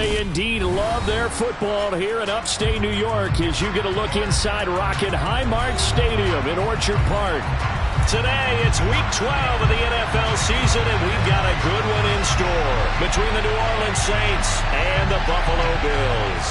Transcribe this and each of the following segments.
they indeed love their football here in upstate New York as you get a look inside Rocket Highmark Stadium in Orchard Park. Today, it's Week 12 of the NFL season, and we've got a good one in store between the New Orleans Saints and the Buffalo Bills.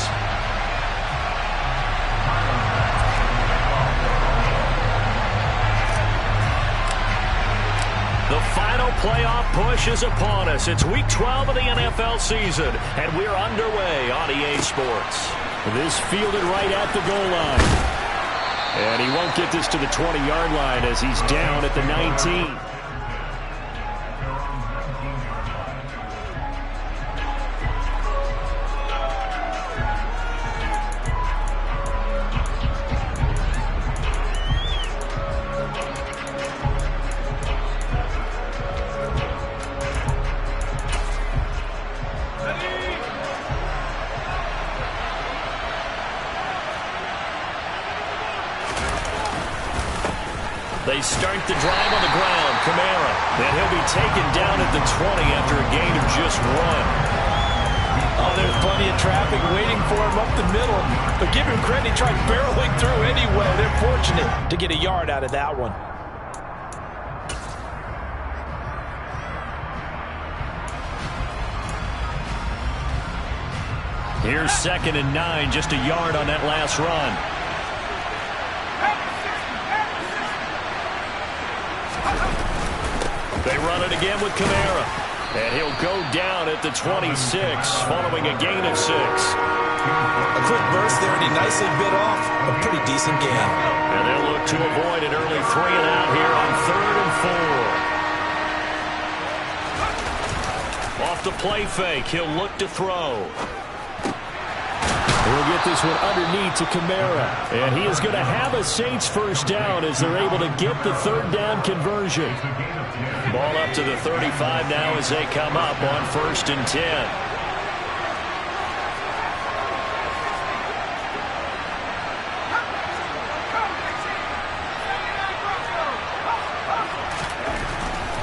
The final playoff push is upon us. It's Week 12 of the NFL season, and we're underway on EA Sports. This fielded right at the goal line. And he won't get this to the 20-yard line as he's down at the 19. They start the drive on the ground. Kamara. And he'll be taken down at the 20 after a gain of just 1. Oh, there's plenty of traffic waiting for him up the middle. But give him credit, he tried barreling through anyway. They're fortunate to get a yard out of that one. Here's 2nd and 9, just a yard on that last run. They run it again with Kamara. And he'll go down at the 26 following a gain of 6. A quick burst there, and he nicely bit off a pretty decent gain. And they'll look to avoid an early 3-and-out here on 3rd and 4. Off the play fake, he'll look to throw. We'll get this one underneath to Kamara. And he is going to have a Saints first down as they're able to get the 3rd down conversion. Ball up to the 35 now as they come up on 1st and 10.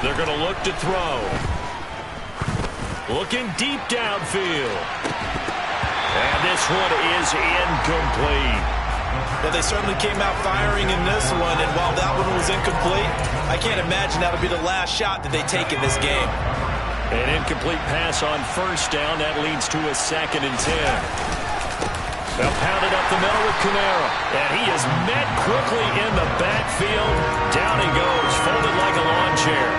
They're going to look to throw. Looking deep downfield. And this one is incomplete. Yeah, they certainly came out firing in this one, and while that one was incomplete, I can't imagine that'll be the last shot that they take in this game. An incomplete pass on 1st down. That leads to a 2nd and 10. They'll pound it up the middle with Kamara. And he is met quickly in the backfield. Down he goes, folded like a lawn chair.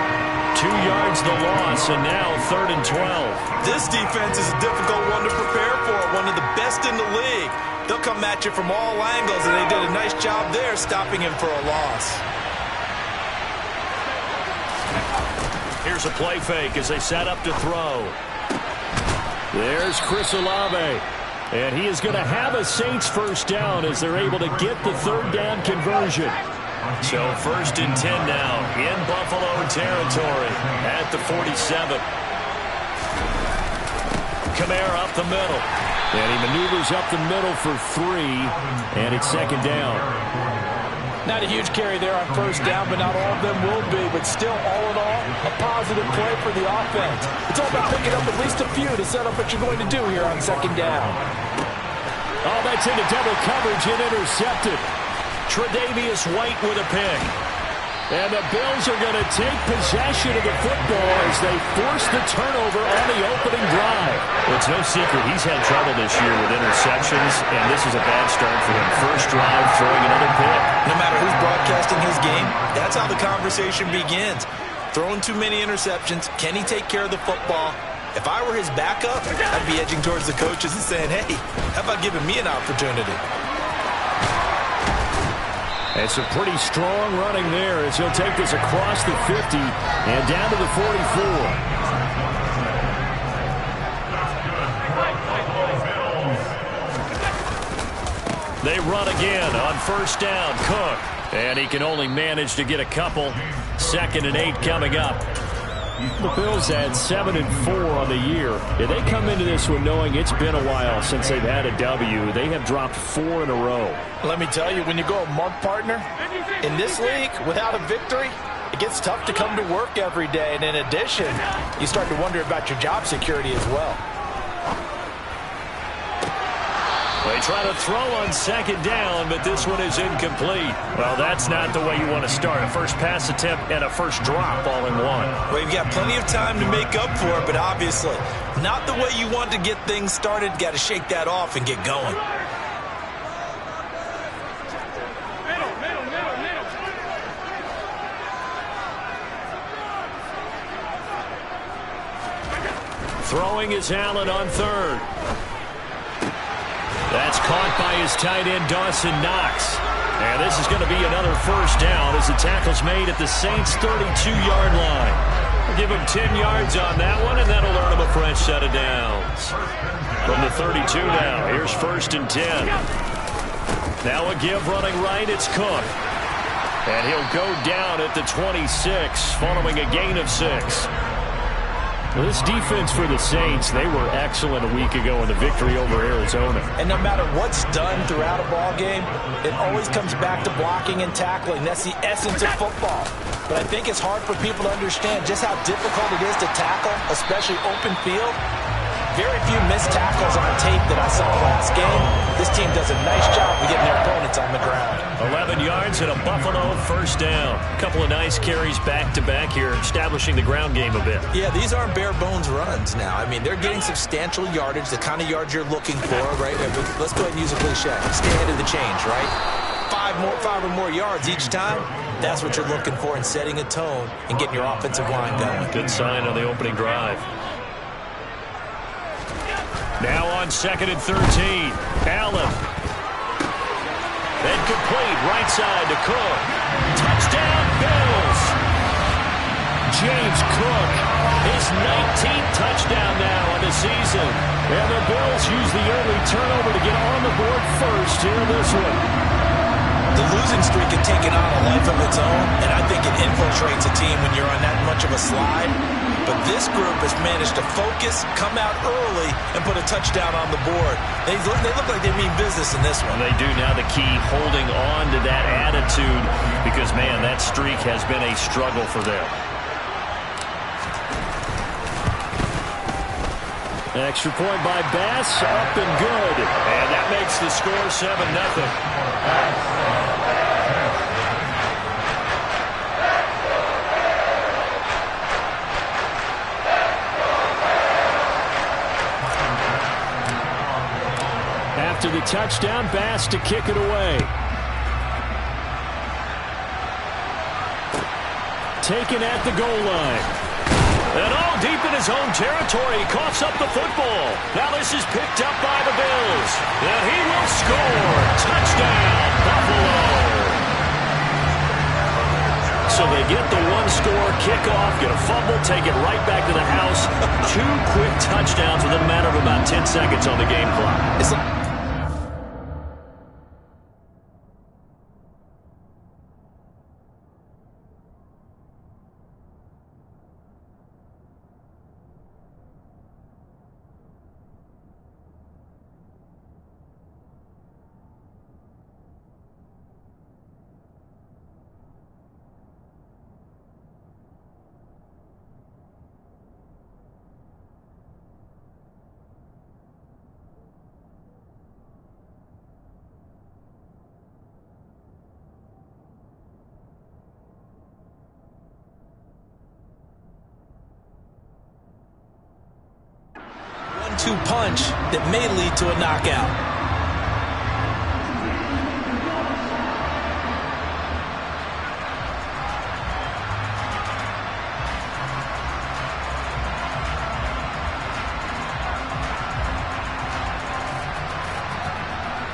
2 yards the loss, and now 3rd and 12. This defense is a difficult one to prepare for, one of the best in the league. They'll come at you from all angles, and they did a nice job there stopping him for a loss. Here's a play fake as they set up to throw. There's Chris Olave. And he is going to have a Saints first down as they're able to get the 3rd down conversion. So 1st and 10 now in Buffalo territory at the 47. Kamara up the middle. And he maneuvers up the middle for 3, and it's 2nd down. Not a huge carry there on 1st down, but not all of them will be. But still, all in all, a positive play for the offense. It's all about picking up at least a few to set up what you're going to do here on 2nd down. Oh, that's into double coverage and intercepted. Tre'Davious White with a pick. And the Bills are going to take possession of the football as they force the turnover on the opening drive. Well, it's no secret he's had trouble this year with interceptions, and this is a bad start for him. First drive, throwing another pick. No matter who's broadcasting his game, that's how the conversation begins. Throwing too many interceptions, can he take care of the football? If I were his backup, I'd be edging towards the coaches and saying, hey, how about giving me an opportunity? It's a pretty strong running there as he'll take this across the 50 and down to the 44. They run again on 1st down. Cook. And he can only manage to get a couple. 2nd and 8 coming up. The Bills had 7 and 4 on the year. Yeah, they come into this one knowing it's been a while since they've had a W. They have dropped 4 in a row. Let me tell you, when you go a month partner, in this league, without a victory, it gets tough to come to work every day. And in addition, you start to wonder about your job security as well. They try to throw on second down, but this one is incomplete. Well, that's not the way you want to start. A first pass attempt and a first drop all in one. Well, you've got plenty of time to make up for it, but obviously not the way you want to get things started. Got to shake that off and get going. Throwing is Allen on third. That's caught by his tight end, Dawson Knox. And this is going to be another first down as the tackle's made at the Saints' 32-yard line. We'll give him 10 yards on that one, and that'll earn him a fresh set of downs. From the 32 now, here's 1st and 10. Now a give running right, it's Cook. And he'll go down at the 26, following a gain of 6. Well, this defense for the Saints, they were excellent a week ago in the victory over Arizona. And no matter what's done throughout a ball game, it always comes back to blocking and tackling. That's the essence of football. But I think it's hard for people to understand just how difficult it is to tackle, especially open field. Very few missed tackles on tape that I saw last game. This team does a nice job of getting their opponents on the ground. 11 yards and a Buffalo first down. A couple of nice carries back-to-back here, establishing the ground game a bit. Yeah, these aren't bare-bones runs now. I mean, they're getting substantial yardage, the kind of yards you're looking for, right? Let's go ahead and use a cliche. Stay ahead of the change, right? Five or more yards each time. That's what you're looking for in setting a tone and getting your offensive line going. Good sign on the opening drive. Now on 2nd and 13. Allen. And complete right side to Cook. Touchdown, Bills. James Cook, his 19th touchdown now on the season. And the Bills use the early turnover to get on the board first here in this one. The losing streak had taken on a life of its own, and I think it infiltrates a team when you're on that much of a slide. But this group has managed to focus, come out early, and put a touchdown on the board. They look like they mean business in this one. They do. Now the key, holding on to that attitude, because, man, that streak has been a struggle for them. Extra point by Bass, up and good. And that makes the score 7-0. After the touchdown, Bass to kick it away. Taken at the goal line. And all deep in his own territory, he coughs up the football. Now this is picked up by the Bills. And he will score. Touchdown, Buffalo. So they get the one-score kickoff, get a fumble, take it right back to the house. 2 quick touchdowns within a matter of about 10 seconds on the game clock. It's like one-two punch that may lead to a knockout.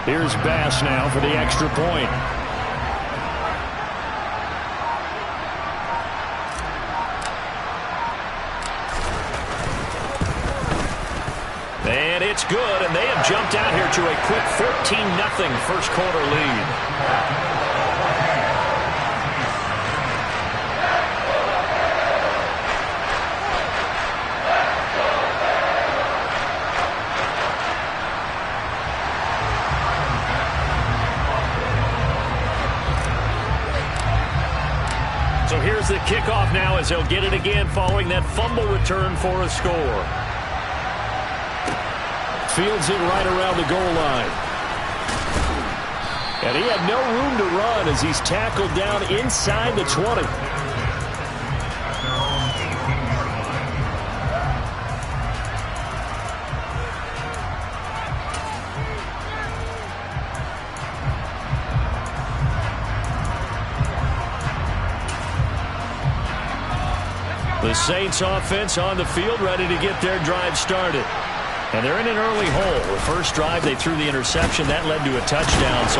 Here's Bass now for the extra point. And it's good, and they have jumped out here to a quick 14-0 first quarter lead. So here's the kickoff now as they'll get it again following that fumble return for a score. Fields it right around the goal line. And he had no room to run as he's tackled down inside the 20. The Saints offense on the field, ready to get their drive started. And they're in an early hole. The first drive, they threw the interception. That led to a touchdown, so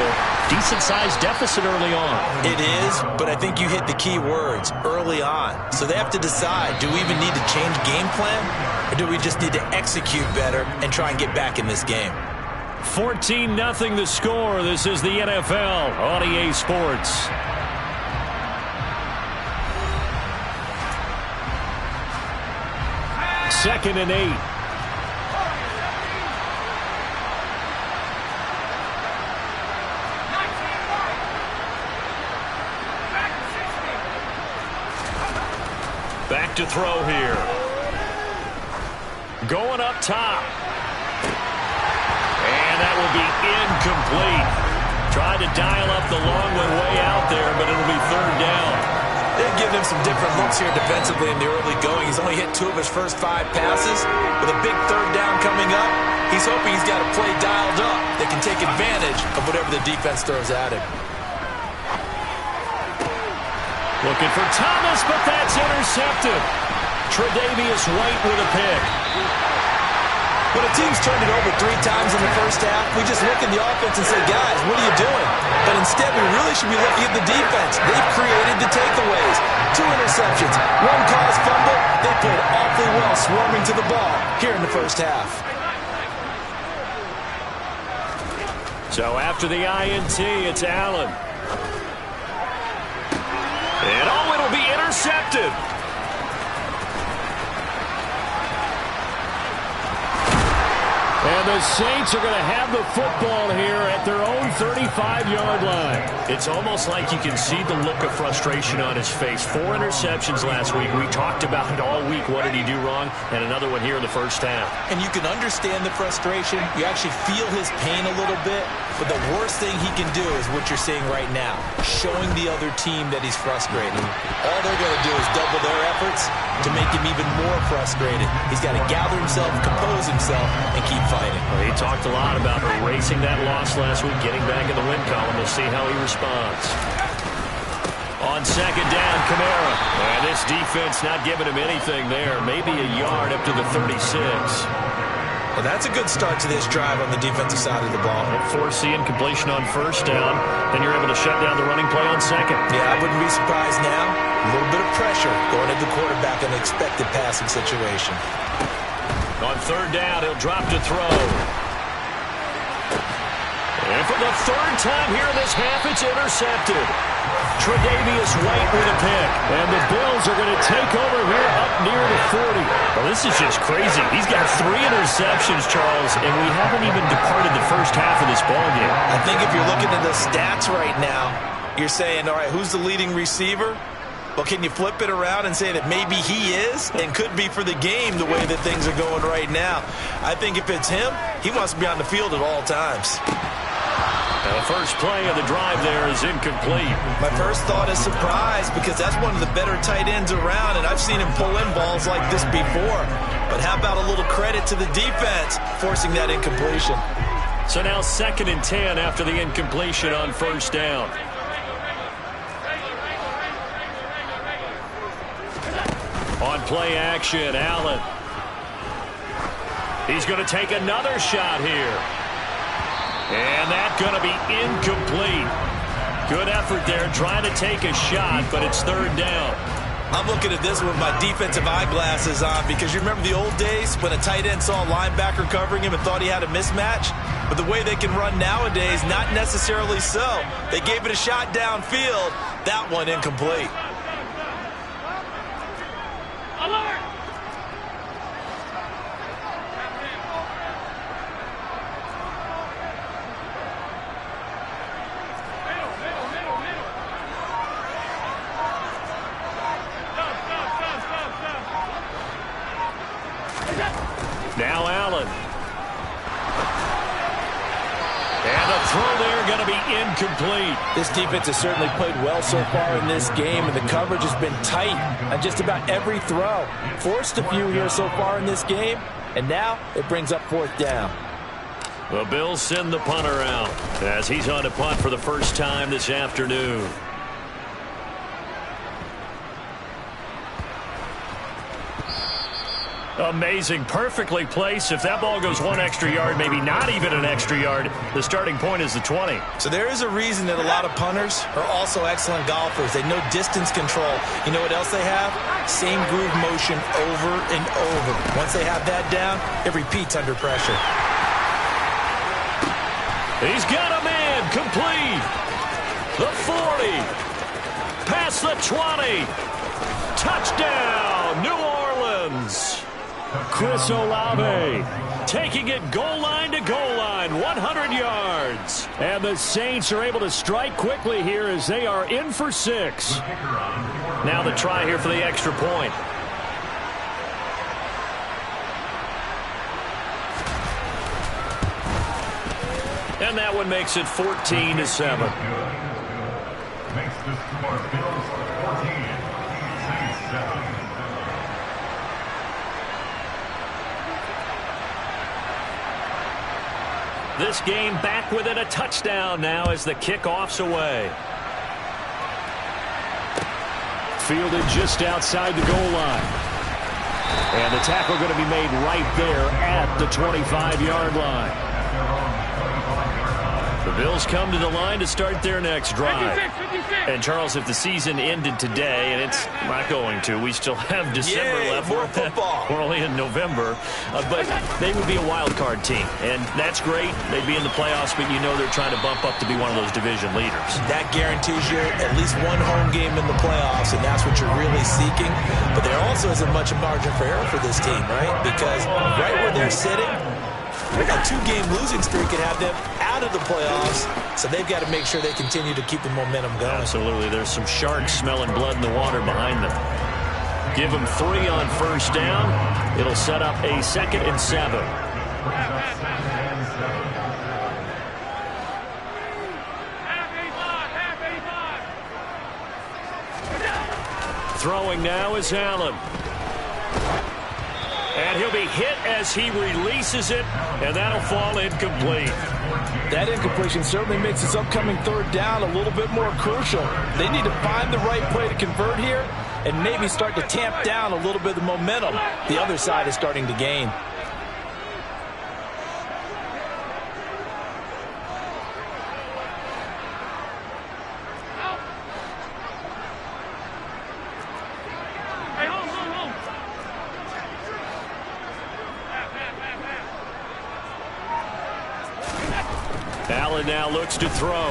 decent-sized deficit early on. It is, but I think you hit the key words, early on. So they have to decide, do we even need to change game plan, or do we just need to execute better and try and get back in this game? 14-0 the score. This is the NFL on EA Sports. Second and 8. Back to throw here. Going up top. And that will be incomplete. Tried to dial up the long one way out there, but it'll be third down. They've given him some different looks here defensively in the early going. He's only hit 2 of his first 5 passes. With a big third down coming up, he's hoping he's got a play dialed up that can take advantage of whatever the defense throws at him. Looking for Thomas, but that's intercepted. Tre'Davious White with a pick. When a team's turned it over 3 times in the first half, we just look at the offense and say, guys, what are you doing? But instead, we really should be looking at the defense. They've created the takeaways. 2 interceptions, 1 caused fumble. They played awfully well swarming to the ball here in the first half. So after the INT, it's Allen. And it'll be intercepted. And the Saints are going to have the football here at their own 35-yard line. It's almost like you can see the look of frustration on his face. 4 interceptions last week. We talked about it all week. What did he do wrong? And another one here in the first half. And you can understand the frustration. You actually feel his pain a little bit. But the worst thing he can do is what you're seeing right now, showing the other team that he's frustrated. All they're going to do is double their efforts to make him even more frustrated. He's got to gather himself, compose himself, and keep fighting. Well, he talked a lot about erasing that loss last week, getting back in the win column. We'll see how he responds. On second down, Kamara. And this defense not giving him anything there. Maybe a yard up to the 36. Well, that's a good start to this drive on the defensive side of the ball. Force the incompletion on first down. Then you're able to shut down the running play on second. Yeah, I wouldn't be surprised now. A little bit of pressure going at the quarterback in an expected passing situation. On third down, he'll drop to throw. And for the 3rd time here in this half, it's intercepted. Tre'Davious White with a pick. And the Bills are going to take over here up near the 40. Well, this is just crazy. He's got 3 interceptions, Charles, and we haven't even departed the first half of this ballgame. I think if you're looking at the stats right now, you're saying, all right, who's the leading receiver? Well, can you flip it around and say that maybe he is and could be for the game the way that things are going right now? I think if it's him, he must be on the field at all times. The first play of the drive there is incomplete. My first thought is surprise because that's one of the better tight ends around, and I've seen him pull in balls like this before. But how about a little credit to the defense forcing that incompletion? So now 2nd and 10 after the incompletion on first down. On play action, Allen. He's going to take another shot here. And that's going to be incomplete. Good effort there trying to take a shot, but it's 3rd down. I'm looking at this with my defensive eyeglasses on because you remember the old days when a tight end saw a linebacker covering him and thought he had a mismatch? But the way they can run nowadays, not necessarily so. They gave it a shot downfield. That one incomplete. Now Allen. And the throw there going to be incomplete. This defense has certainly played well so far in this game, and the coverage has been tight on just about every throw. Forced a few here so far in this game, and now it brings up 4th down. The Bills send the punter out as he's on to punt for the first time this afternoon. Amazing, perfectly placed. If that ball goes 1 extra yard, maybe not even an extra yard, the starting point is the 20. So there is a reason that a lot of punters are also excellent golfers. They know distance control. You know what else they have? Same groove motion over and over. Once they have that down, it repeats under pressure. He's got a man, complete. The 40. Past the 20. Touchdown, New Orleans. Chris Olave taking it goal line to goal line, 100 yards. And the Saints are able to strike quickly here as they are in for 6. Now the try here for the extra point. And that one makes it 14-7. Makes the score Bills 14, Saints 7. This game back within a touchdown now as the kickoff's away. Fielded just outside the goal line. And the tackle going to be made right there at the 25-yard line. The Bills come to the line to start their next drive. 56. And, Charles, if the season ended today, and it's not going to, we still have December left. More football. We're only in November. But they would be a wild card team. And that's great. They'd be in the playoffs, but you know they're trying to bump up to be one of those division leaders. That guarantees you at least one home game in the playoffs, and that's what you're really seeking. But there also isn't much margin for error for this team, right? Because right where they're sitting, a 2-game losing streak could have them out of the playoffs, so they've got to make sure they continue to keep the momentum going. Absolutely. There's some sharks smelling blood in the water behind them. Give them 3 on first down. It'll set up a 2nd and 7. Throwing now is Allen. And he'll be hit as he releases it, and that'll fall incomplete. That incompletion certainly makes this upcoming 3rd down a little bit more crucial. They need to find the right play to convert here and maybe start to tamp down a little bit of the momentum the other side is starting to gain. Allen now looks to throw.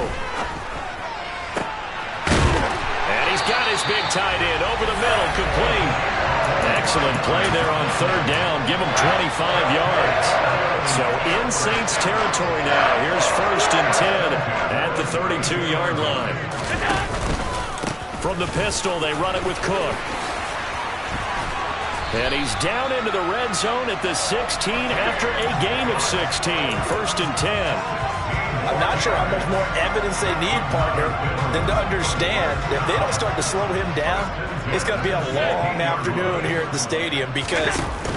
And he's got his big tight end over the middle, complete. Excellent play there on 3rd down. Give him 25 yards. So in Saints territory now. Here's 1st and 10 at the 32-yard line. From the pistol, they run it with Cook. And he's down into the red zone at the 16 after a gain of 16. 1st and 10. I'm not sure how much more evidence they need, partner, than to understand that if they don't start to slow him down, it's going to be a long afternoon here at the stadium because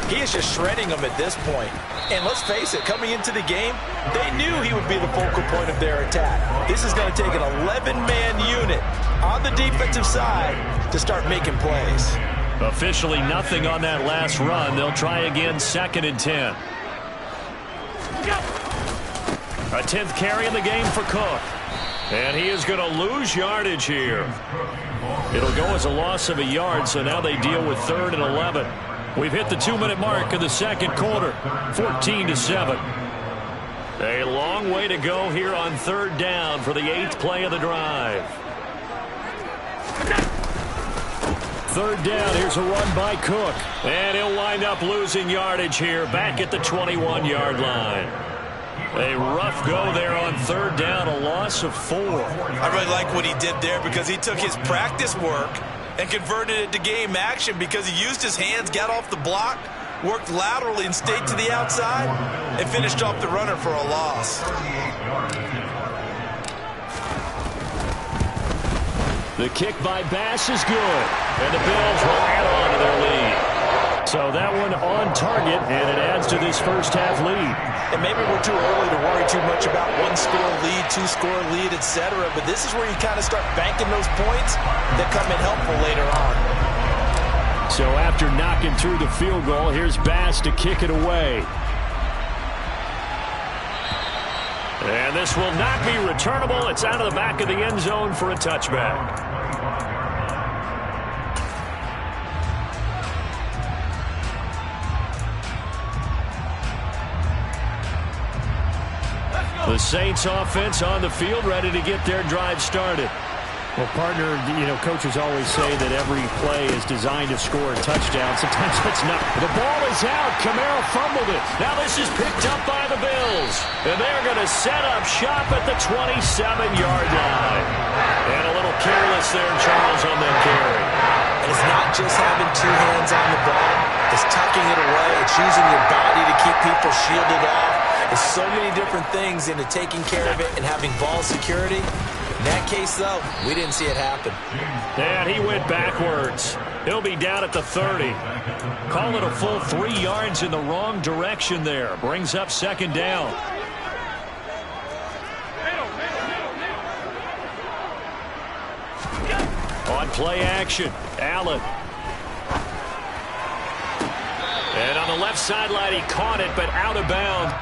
he is just shredding them at this point. And let's face it, coming into the game, they knew he would be the focal point of their attack. This is going to take an 11-man unit on the defensive side to start making plays. Officially nothing on that last run. They'll try again, 2nd and 10. A 10th carry in the game for Cook. And he is going to lose yardage here. It'll go as a loss of a yard, so now they deal with 3rd and 11. We've hit the 2-minute mark of the 2nd quarter, 14-7. A long way to go here on 3rd down for the 8th play of the drive. 3rd down, here's a run by Cook. And he'll wind up losing yardage here, back at the 21-yard line. A rough go there on 3rd down, a loss of 4. I really like what he did there because he took his practice work and converted it to game action because he used his hands, got off the block, worked laterally and stayed to the outside, and finished off the runner for a loss. The kick by Bass is good, and the Bills will add on to their lead. So that one on target, and it adds to this first half lead. And maybe we're too early to worry too much about one-score lead, two-score lead, etc. But this is where you kind of start banking those points that come in helpful later on. So after knocking through the field goal, here's Bass to kick it away. And this will not be returnable. It's out of the back of the end zone for a touchback. The Saints offense on the field, ready to get their drive started. Well, partner, coaches always say that every play is designed to score a touchdown. Sometimes it's not. The ball is out. Kamara fumbled it. Now this is picked up by the Bills. And they're going to set up shop at the 27-yard line. And a little careless there, Charles, on that carry. And it's not just having two hands on the ball. It's tucking it away. It's using your body to keep people shielded off. There's so many different things into taking care of it and having ball security. In that case, though, we didn't see it happen. And he went backwards. He'll be down at the 30. Call it a full 3 yards in the wrong direction there. Brings up second down. On play action, Allen. And on the left sideline, he caught it, but out of bounds.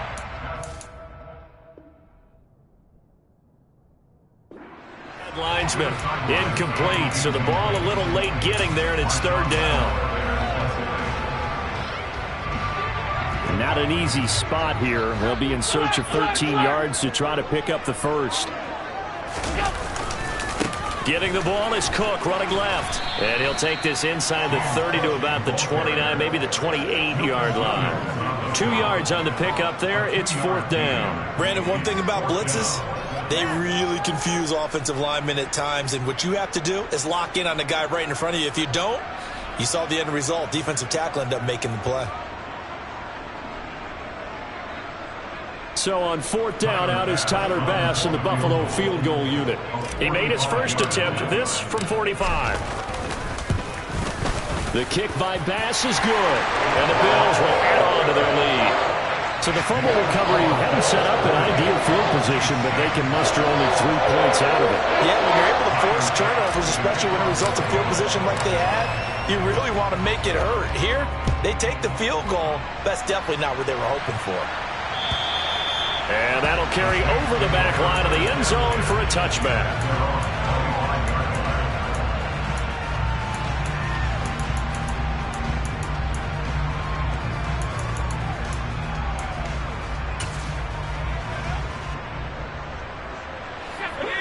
Linesman incomplete, so the ball a little late getting there, and it's third down. Not an easy spot here. They'll be in search of 13 yards to try to pick up the first. Getting the ball is Cook, running left. And he'll take this inside the 30 to about the 29, maybe the 28-yard line. 2 yards on the pickup there. It's fourth down. Brandon, one thing about blitzes, they really confuse offensive linemen at times, and what you have to do is lock in on the guy right in front of you. If you don't, you saw the end result. Defensive tackle ended up making the play. So on fourth down, out is Tyler Bass in the Buffalo field goal unit. He made his first attempt, this from 45. The kick by Bass is good, and the Bills will add on to their lead. So the fumble recovery hadn't set up an ideal field position, but they can muster only 3 points out of it. Yeah, when you're able to force turnovers, especially when it results in field position like they had, you really want to make it hurt. Here, they take the field goal. That's definitely not what they were hoping for. And that'll carry over the back line of the end zone for a touchback.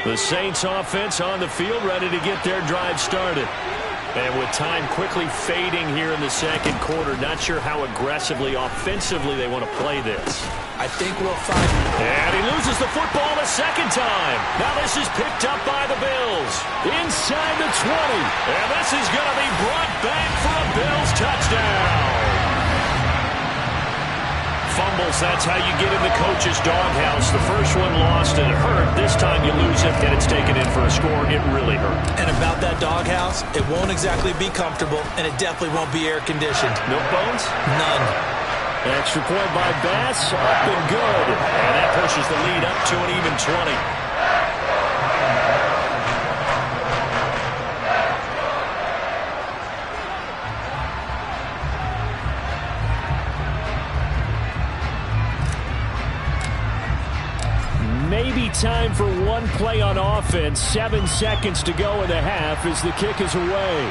The Saints offense on the field, ready to get their drive started. And with time quickly fading here in the second quarter, not sure how aggressively, offensively they want to play this. I think we'll find... And he loses the football a second time. Now this is picked up by the Bills. Inside the 20. And this is going to be brought back for a Bills touchdown. Fumbles, that's how you get in the coach's doghouse. The first one lost and it hurt. This time you lose it and it's taken in for a score. It really hurt. And about that doghouse, it won't exactly be comfortable, and it definitely won't be air-conditioned. No bones? None. Extra point by Bass, up and good. And that pushes the lead up to an even 20. Maybe time for one play on offense. 7 seconds to go in the half as the kick is away.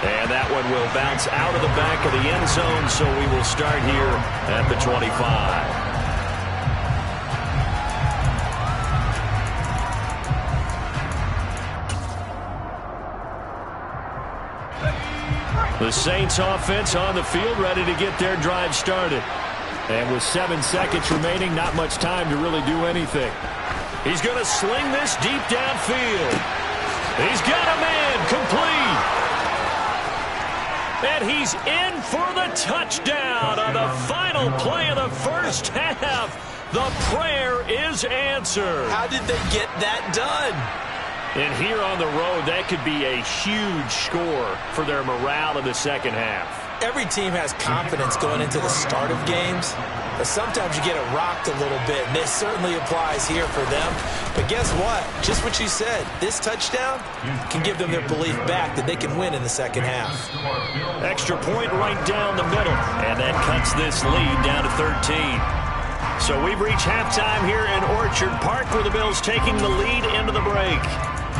And that one will bounce out of the back of the end zone, so we will start here at the 25. The Saints offense on the field, ready to get their drive started. And with 7 seconds remaining, not much time to really do anything. He's going to sling this deep downfield. He's got a man complete. And he's in for the touchdown on the final play of the first half. The prayer is answered. How did they get that done? And here on the road, that could be a huge score for their morale in the second half. Every team has confidence going into the start of games, but sometimes you get it rocked a little bit, and this certainly applies here for them. But guess what? Just what you said, this touchdown can give them their belief back that they can win in the second half. Extra point right down the middle, and that cuts this lead down to 13. So we've reached halftime here in Orchard Park, where the Bills taking the lead into the break.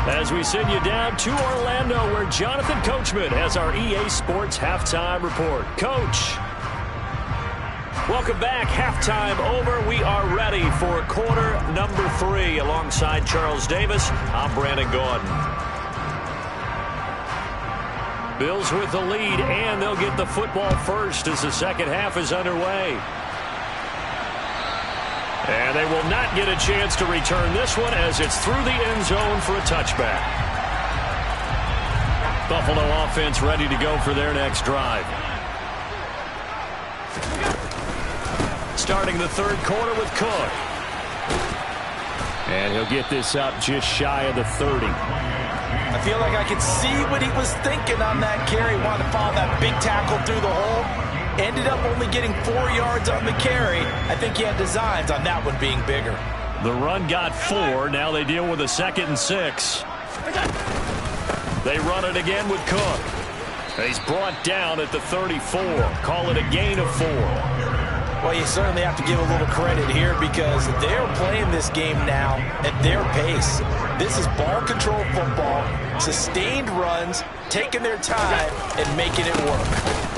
As we send you down to Orlando, where Jonathan Coachman has our EA Sports Halftime Report. Coach. Welcome back. Halftime over. We are ready for quarter number 3. Alongside Charles Davis, I'm Brandon Gordon. Bills with the lead, and they'll get the football first as the second half is underway. And they will not get a chance to return this one as it's through the end zone for a touchback. Buffalo offense ready to go for their next drive. Starting the third quarter with Cook. And he'll get this up just shy of the 30. I feel like I could see what he was thinking on that carry. Wanted to follow that big tackle through the hole. Ended up only getting 4 yards on the carry. I think he had designs on that one being bigger. The run got 4. Now they deal with a 2nd and 6. They run it again with Cook. He's brought down at the 34. Call it a gain of 4. Well, you certainly have to give a little credit here because they're playing this game now at their pace. This is ball control football, sustained runs, taking their time, and making it work.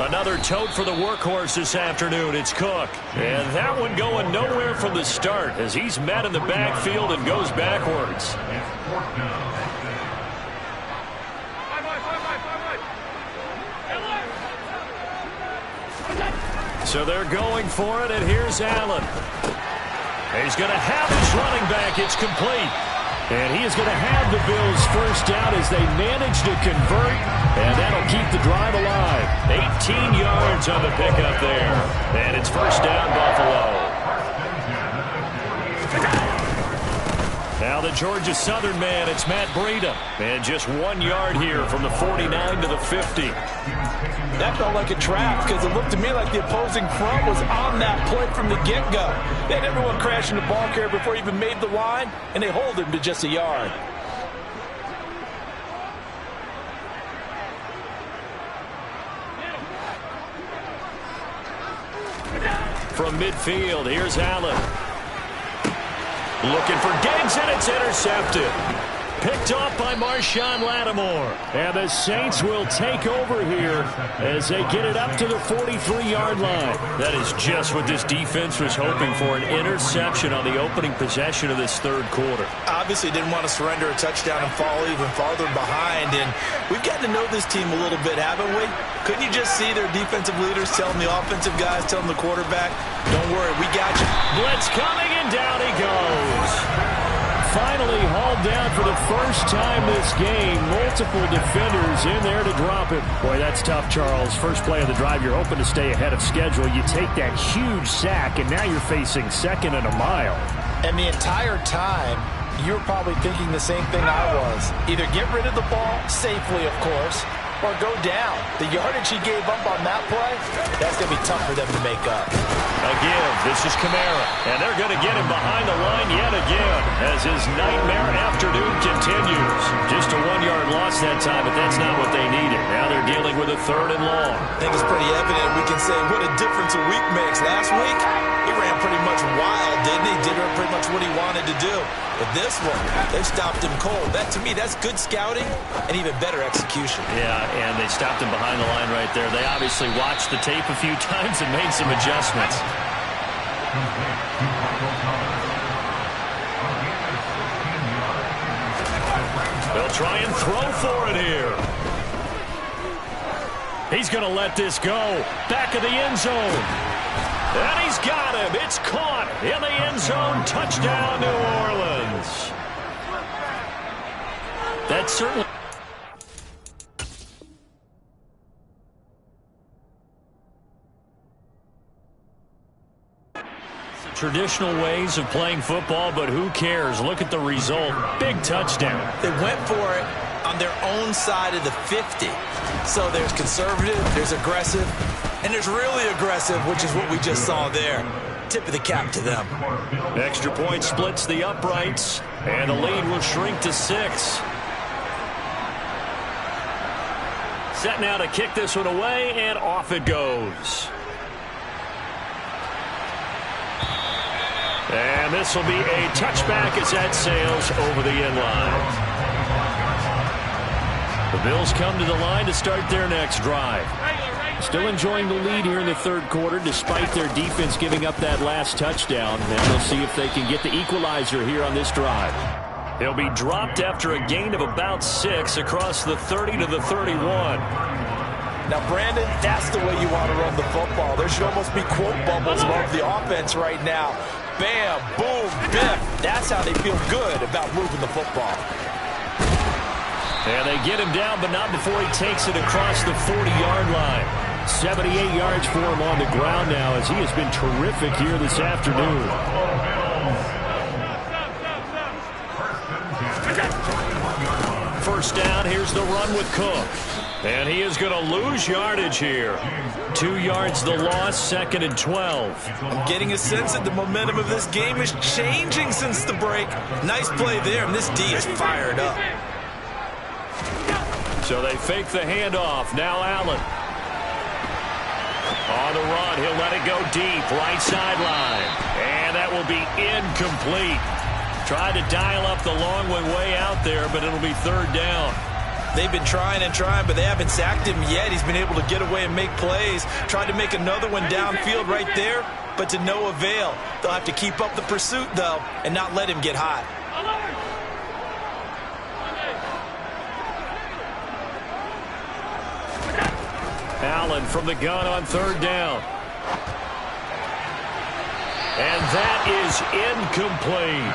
Another tote for the workhorse this afternoon. It's Cook. And that one going nowhere from the start as he's met in the backfield and goes backwards. So they're going for it, and here's Allen. He's going to have his running back. It's complete. And he is going to have the Bills first down as they manage to convert, and that'll keep the drive alive. 18 yards on the pickup there. And it's first down, Buffalo. Now the Georgia Southern man, it's Matt Breida. And just 1 yard here from the 49 to the 50. That felt like a trap because it looked to me like the opposing front was on that play from the get-go. They had everyone crashing the ball carrier before he even made the line, and they hold him to just a yard. From midfield, here's Allen. Looking for Diggs, and it's intercepted. Picked off by Marshawn Lattimore. And the Saints will take over here as they get it up to the 43-yard line. That is just what this defense was hoping for, an interception on the opening possession of this third quarter. Obviously didn't want to surrender a touchdown and fall even farther behind. And we've gotten to know this team a little bit, haven't we? Couldn't you just see their defensive leaders telling the offensive guys, telling the quarterback, don't worry, we got you. Blitz coming, and down he goes. Finally hauled down for the first time this game. Multiple defenders in there to drop him. Boy, that's tough, Charles. First play of the drive, you're hoping to stay ahead of schedule. You take that huge sack, and now you're facing 2nd and a mile. And the entire time, you were probably thinking the same thing I was. Either get rid of the ball, safely, of course, or go down. The yardage he gave up on that play, that's going to be tough for them to make up. Again, this is Kamara, and they're going to get him behind the line yet again as his nightmare afternoon continues. Just a 1-yard loss that time, but that's not what they needed. Now they're dealing with a 3rd and long. I think it's pretty evident. We can say what a difference a week makes. Last week, he ran pretty much wild, didn't he? Did pretty much what he wanted to do. But this one, they stopped him cold. That, to me, that's good scouting and even better execution. Yeah, and they stopped him behind the line right there. They obviously watched the tape a few times and made some adjustments. They'll try and throw for it here. He's going to let this go. Back of the end zone. And he's got him. It's caught in the end zone. Touchdown, New Orleans. That's certainly... Traditional ways of playing football, but who cares? Look at the result. Big touchdown. They went for it on their own side of the 50. So there's conservative, there's aggressive, and there's really aggressive, which is what we just saw there. Tip of the cap to them. Extra point splits the uprights, and the lead will shrink to 6. Set now to kick this one away, and off it goes. And this will be a touchback as that sails over the end line. The Bills come to the line to start their next drive. Still enjoying the lead here in the third quarter despite their defense giving up that last touchdown. And we'll see if they can get the equalizer here on this drive. They'll be dropped after a gain of about 6 across the 30 to the 31. Now, Brandon, that's the way you want to run the football. There should almost be quote bubbles above the offense right now. Bam, boom, biff. That's how they feel good about moving the football. And they get him down, but not before he takes it across the 40-yard line. 78 yards for him on the ground now as he has been terrific here this afternoon. First down, here's the run with Cook. And he is going to lose yardage here. 2 yards the loss, 2nd and 12. I'm getting a sense that the momentum of this game is changing since the break. Nice play there, and this D is fired up. So they fake the handoff. Now Allen. On the run, he'll let it go deep, right sideline. And that will be incomplete. Tried to dial up the long one way out there, but it'll be 3rd down. They've been trying and trying, but they haven't sacked him yet. He's been able to get away and make plays. Tried to make another one downfield right there, but to no avail. They'll have to keep up the pursuit, though, and not let him get hot. Allen from the gun on 3rd down. And that is incomplete.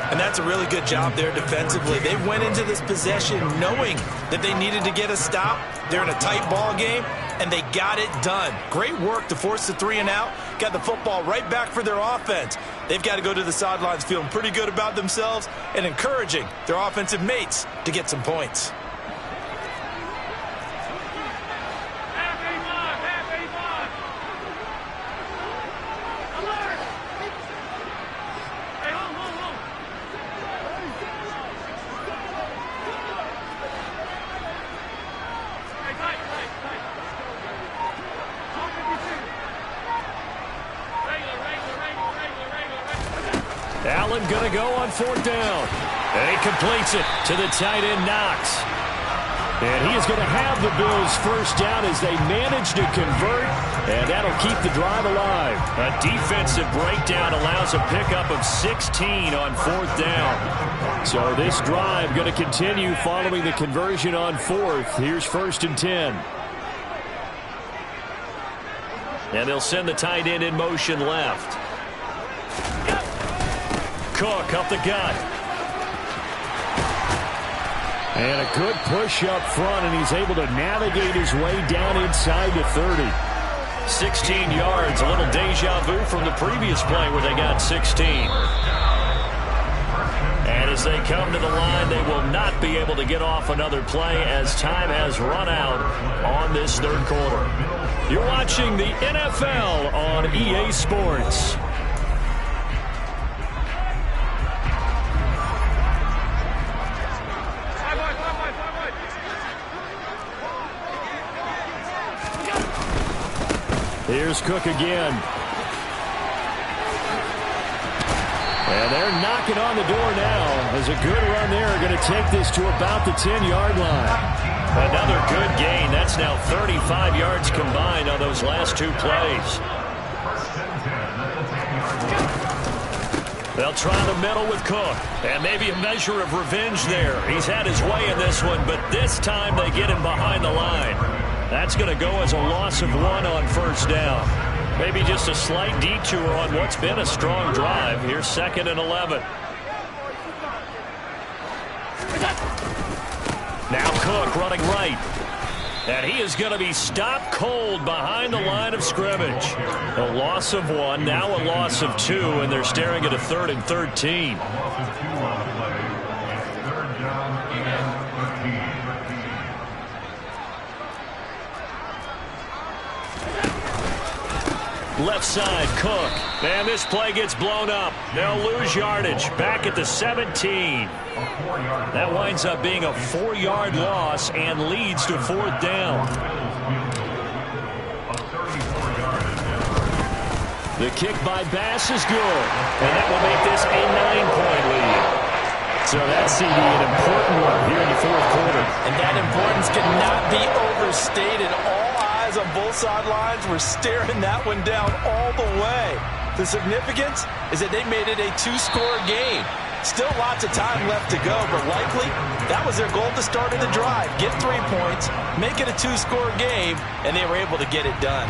And that's a really good job there defensively. They went into this possession knowing that they needed to get a stop. They're in a tight ball game, and they got it done. Great work to force the 3 and out. Got the football right back for their offense. They've got to go to the sidelines feeling pretty good about themselves and encouraging their offensive mates to get some points. Allen going to go on 4th down. And he completes it to the tight end, Knox. And he is going to have the Bills first down as they manage to convert, and that'll keep the drive alive. A defensive breakdown allows a pickup of 16 on 4th down. So this drive going to continue following the conversion on 4th. Here's 1st and 10. And they'll send the tight end in motion left. Cook up the gut. And a good push up front, and he's able to navigate his way down inside the 30. 16 yards, a little deja vu from the previous play where they got 16. And as they come to the line, they will not be able to get off another play as time has run out on this 3rd quarter. You're watching the NFL on EA Sports. Here's Cook again. And they're knocking on the door now as a good run there are going to take this to about the 10-yard line. Another good gain. That's now 35 yards combined on those last 2 plays. They'll try the middle with Cook. And maybe a measure of revenge there. He's had his way in this one, but this time they get him behind the line. That's going to go as a loss of 1 on 1st down. Maybe just a slight detour on what's been a strong drive. Here's 2nd and 11. Now Cook running right. And he is going to be stopped cold behind the line of scrimmage. A loss of 1, now a loss of 2, and they're staring at a 3rd and 13. Left side, Cook. And this play gets blown up. They'll lose yardage. Back at the 17. That winds up being a 4-yard loss and leads to 4th down. The kick by Bass is good. And that will make this a 9-point lead. So that's CD an important one here in the 4th quarter. And that importance cannot be overstated. All eyes on both sidelines were staring that one down all the way. The significance is that they made it a 2-score game. Still lots of time left to go, but likely that was their goal at the start of the drive. Get 3 points, make it a 2-score game, and they were able to get it done.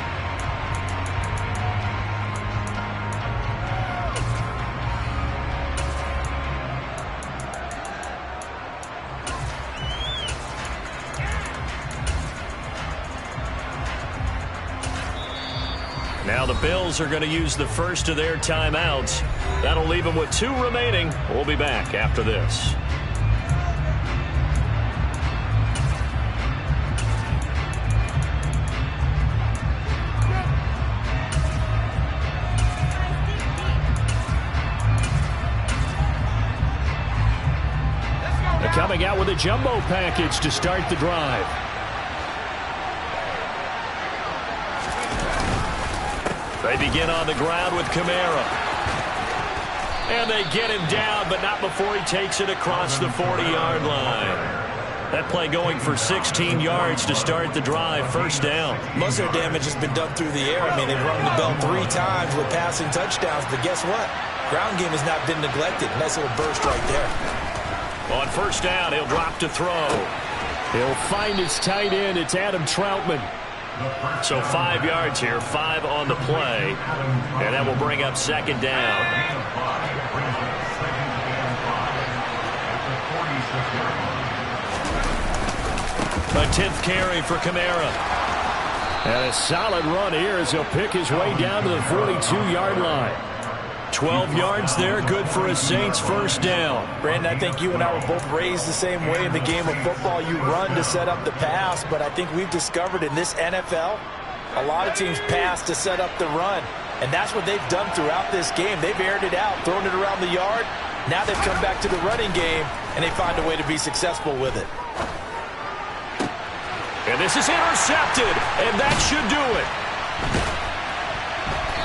Now the Bills are going to use the first of their timeouts. That'll leave them with 2 remaining. We'll be back after this. They're coming out with a jumbo package to start the drive. They begin on the ground with Kamara. And they get him down, but not before he takes it across the 40-yard line. That play going for 16 yards to start the drive, 1st down. Most of their damage has been done through the air. I mean, they've rung the bell 3 times with passing touchdowns, but guess what? Ground game has not been neglected. Nice little burst right there. On 1st down, he'll drop to throw. He'll find his tight end. It's Adam Troutman. So 5 yards here, 5 on the play, and that will bring up 2nd down. A 10th carry for Kamara. And a solid run here as he'll pick his way down to the 42-yard line. 12 yards there, good for a Saints 1st down. Brandon, I think you and I were both raised the same way in the game of football. You run to set up the pass, but I think we've discovered in this NFL, a lot of teams pass to set up the run. And that's what they've done throughout this game. They've aired it out, thrown it around the yard. Now they've come back to the running game, and they find a way to be successful with it. And this is intercepted, and that should do it.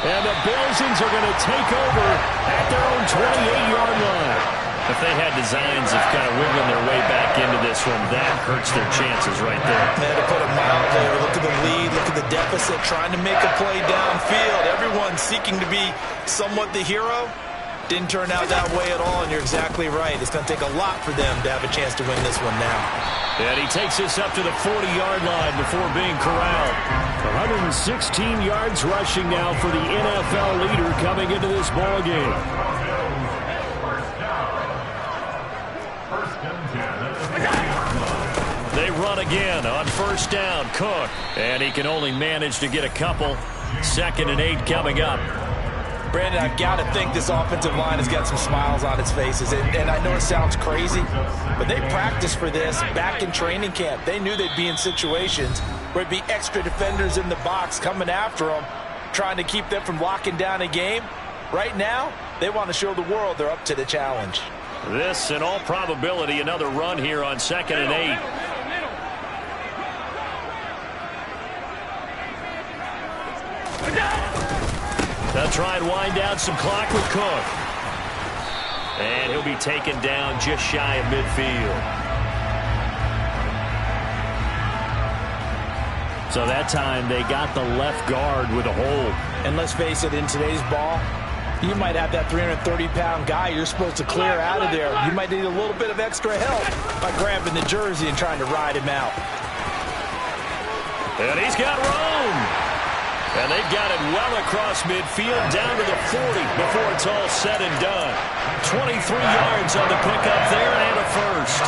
And the Bills are going to take over at their own 28-yard line. If they had designs of kind of wiggling their way back into this one, that hurts their chances right there. Man, to put it mildly, look at the lead, look at the deficit, trying to make a play downfield. Everyone seeking to be somewhat the hero. Didn't turn out that way at all, and you're exactly right. It's going to take a lot for them to have a chance to win this one now. And he takes us up to the 40-yard line before being corralled. 116 yards rushing now for the NFL leader coming into this ballgame. They run again on 1st down, Cook. And he can only manage to get a couple. 2nd and 8 coming up. Brandon, I've got to think this offensive line has got some smiles on its faces. And I know it sounds crazy, but they practiced for this back in training camp. They knew they'd be in situations where it'd be extra defenders in the box coming after them, trying to keep them from locking down a game. Right now, they want to show the world they're up to the challenge. This, in all probability, another run here on 2nd and 8. They'll try and wind down some clock with Cook. And he'll be taken down just shy of midfield. So that time they got the left guard with a hold. And let's face it, in today's ball, you might have that 330-pound guy you're supposed to clear out of there. You might need a little bit of extra help by grabbing the jersey and trying to ride him out. And he's got room. And they've got it well across midfield, down to the 40 before it's all said and done. 23 yards on the pickup there and a 1st.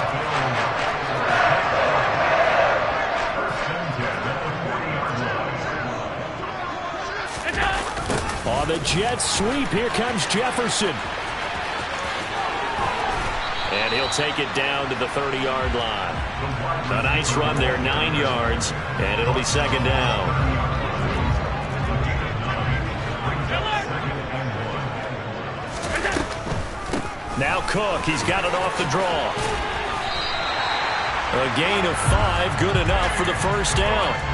the Jets sweep. Here comes Jefferson. And he'll take it down to the 30-yard line. A nice run there, 9 yards, and it'll be second down. Now Cook, he's got it off the draw. A gain of 5, good enough for the first down.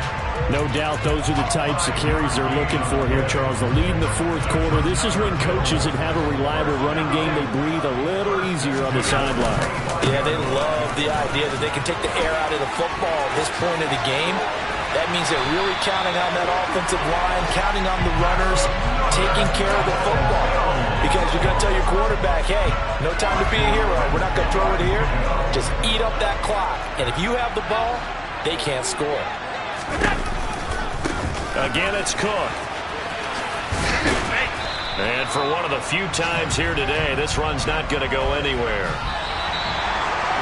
No doubt those are the types of carries they're looking for here, Charles. The lead in the fourth quarter. This is when coaches that have a reliable running game, they breathe a little easier on the sideline. Yeah, they love the idea that they can take the air out of the football at this point of the game. That means they're really counting on that offensive line, counting on the runners, taking care of the football. Because you're going to tell your quarterback, hey, no time to be a hero. We're not going to throw it here. Just eat up that clock. And if you have the ball, they can't score. Again, it's Cook. And for one of the few times here today, this run's not going to go anywhere.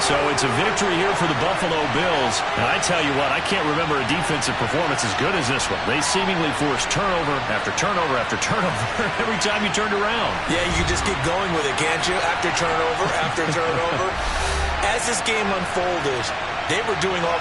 So it's a victory here for the Buffalo Bills. And I tell you what, I can't remember a defensive performance as good as this one. They seemingly forced turnover after turnover after turnover every time you turned around. Yeah, you can just keep going with it, can't you? After turnover, after turnover. As this game unfolded, they were doing all